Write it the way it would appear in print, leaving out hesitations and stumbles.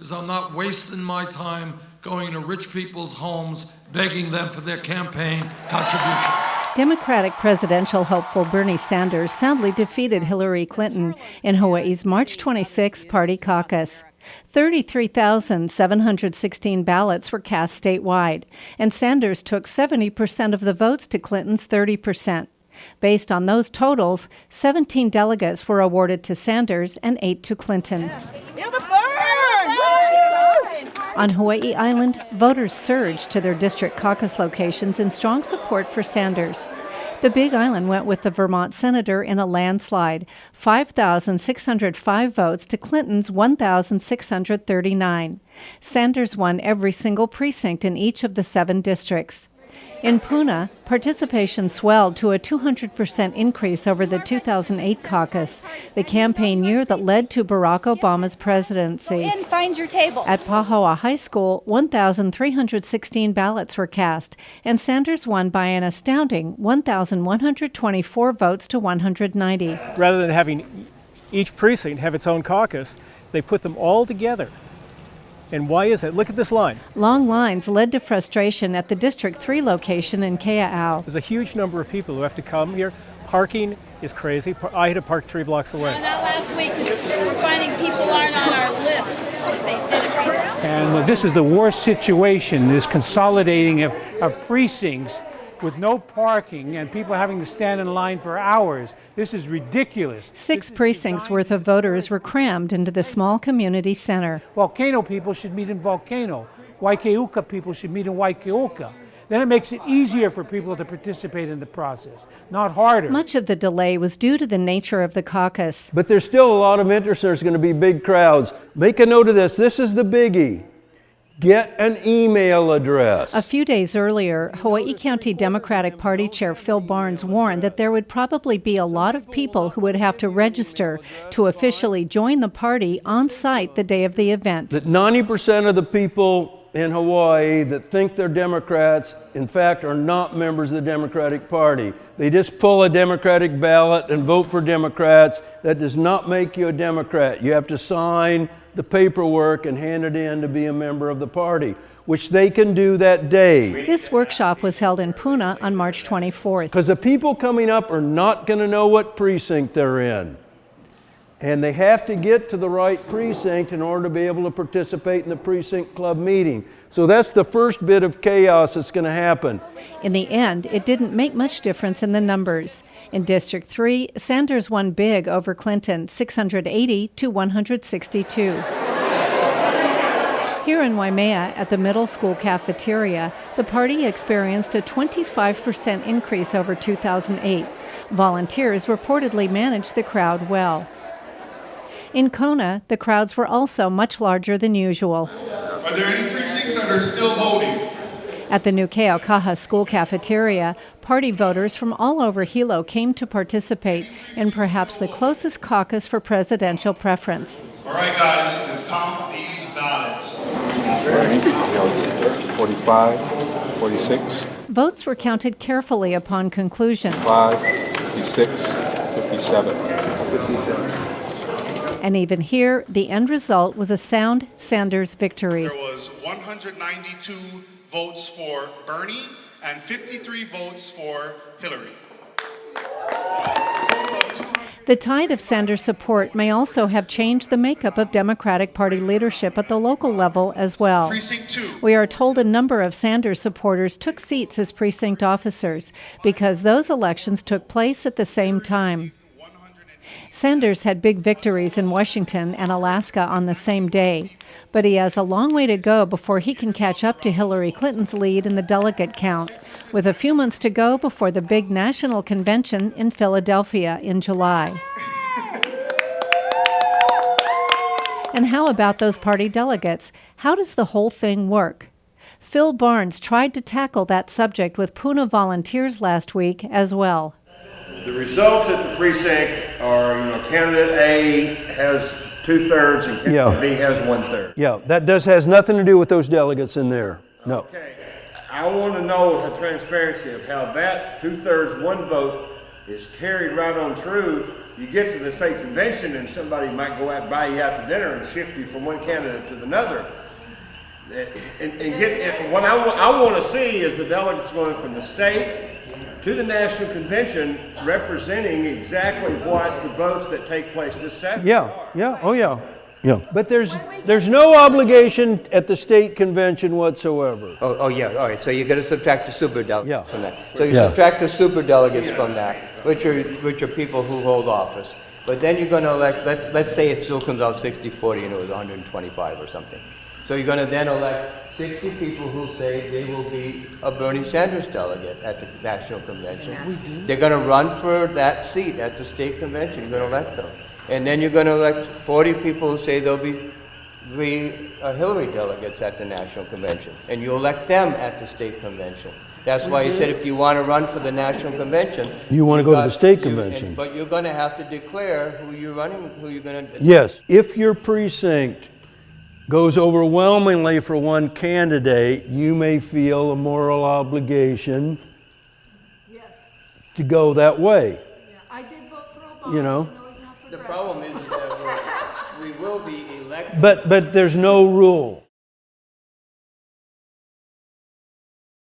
because I'm not wasting my time going to rich people's homes, begging them for their campaign contributions. Democratic presidential hopeful Bernie Sanders soundly defeated Hillary Clinton in Hawaii's March 26 party caucus. 33,716 ballots were cast statewide, and Sanders took 70% of the votes to Clinton's 30%. Based on those totals, 17 delegates were awarded to Sanders and 8 to Clinton. On Hawaii Island, voters surged to their district caucus locations in strong support for Sanders. The Big Island went with the Vermont senator in a landslide, 5,605 votes to Clinton's 1,639. Sanders won every single precinct in each of the 7 districts. In Puna, participation swelled to a 200% increase over the 2008 caucus, the campaign year that led to Barack Obama's presidency. Go in, find your table. At Pahoa High School, 1,316 ballots were cast, and Sanders won by an astounding 1,124 votes to 190. Rather than having each precinct have its own caucus, they put them all together. And why is that? Look at this line. Long lines led to frustration at the District 3 location in Kea'au. There's a huge number of people who have to come here. Parking is crazy. I had to park 3 blocks away. Not last week, because we're finding people aren't on our list. They did it recently. And this is the worst situation, this consolidating of precincts with no parking and people having to stand in line for hours. This is ridiculous. 6 precincts worth of voters were crammed into the small community center. Volcano people should meet in Volcano. Waikeuka people should meet in Waikeuka. Then it makes it easier for people to participate in the process, not harder. Much of the delay was due to the nature of the caucus. But there's still a lot of interest. There's going to be big crowds. Make a note of this. This is the biggie. Get an email address. A few days earlier, Hawaii County Democratic Party Chair Phil Barnes warned that there would probably be a lot of people who would have to register to officially join the party on site the day of the event. That 90% of the people in Hawaii that think they're Democrats, in fact, are not members of the Democratic Party. They just pull a Democratic ballot and vote for Democrats. That does not make you a Democrat. You have to sign the paperwork and hand it in to be a member of the party, which they can do that day. This workshop was held in Puna on March 24th. Because the people coming up are not going to know what precinct they're in. And they have to get to the right precinct in order to be able to participate in the precinct club meeting. So that's the first bit of chaos that's going to happen. In the end, it didn't make much difference in the numbers. In District 3, Sanders won big over Clinton, 680 to 162. Here in Waimea, at the middle school cafeteria, the party experienced a 25% increase over 2008. Volunteers reportedly managed the crowd well. In Kona, the crowds were also much larger than usual. Are there any precincts that are still voting? At the new Keaukaha school cafeteria, party voters from all over Hilo came to participate in perhaps the closest caucus for presidential preference. All right, guys, let's count these ballots. 45, 46. Votes were counted carefully upon conclusion. 5, 56, 57. 57. And even here, the end result was a sound Sanders victory. There was 192 votes for Bernie and 53 votes for Hillary. The tide of Sanders support may also have changed the makeup of Democratic Party leadership at the local level as well. Precinct 2. We are told a number of Sanders supporters took seats as precinct officers because those elections took place at the same time. Sanders had big victories in Washington and Alaska on the same day, but he has a long way to go before he can catch up to Hillary Clinton's lead in the delegate count, with a few months to go before the big national convention in Philadelphia in July. And how about those party delegates? How does the whole thing work? Phil Barnes tried to tackle that subject with Puna volunteers last week as well. The results at the precinct are, candidate A has 2/3 and candidate B has 1/3. Yeah, that has nothing to do with those delegates in there. No. Okay, I want to know the transparency of how that 2/3, 1 vote is carried right on through you get to the state convention and somebody might go out and buy you out to dinner and shift you from one candidate to another. What I want to see is the delegates going from the state to the national convention representing exactly what the votes that take place this Saturday Yeah, are. yeah, oh yeah. Yeah. But there's no obligation at the state convention whatsoever. Oh, yeah, all right, so you're gonna subtract the superdelegates Yeah. from that. So you Yeah. subtract the superdelegates from that, which are people who hold office. But then you're gonna elect, let's say it still comes out 60-40 and it was 125 or something. So you're gonna then elect 60 people who say they will be a Bernie Sanders delegate at the national convention. They're gonna run for that seat at the state convention, you're gonna elect them. And then you're gonna elect 40 people who say they'll be Hillary delegates at the national convention. And you elect them at the state convention. That's why I said if you wanna run for the national convention. You wanna go to the state convention. But you're gonna have to declare who you're running, who you're gonna. Yes, if your precinct goes overwhelmingly for one candidate, you may feel a moral obligation to go that way. I did vote for Obama. You know? The problem is that we will be elected. But there's no rule.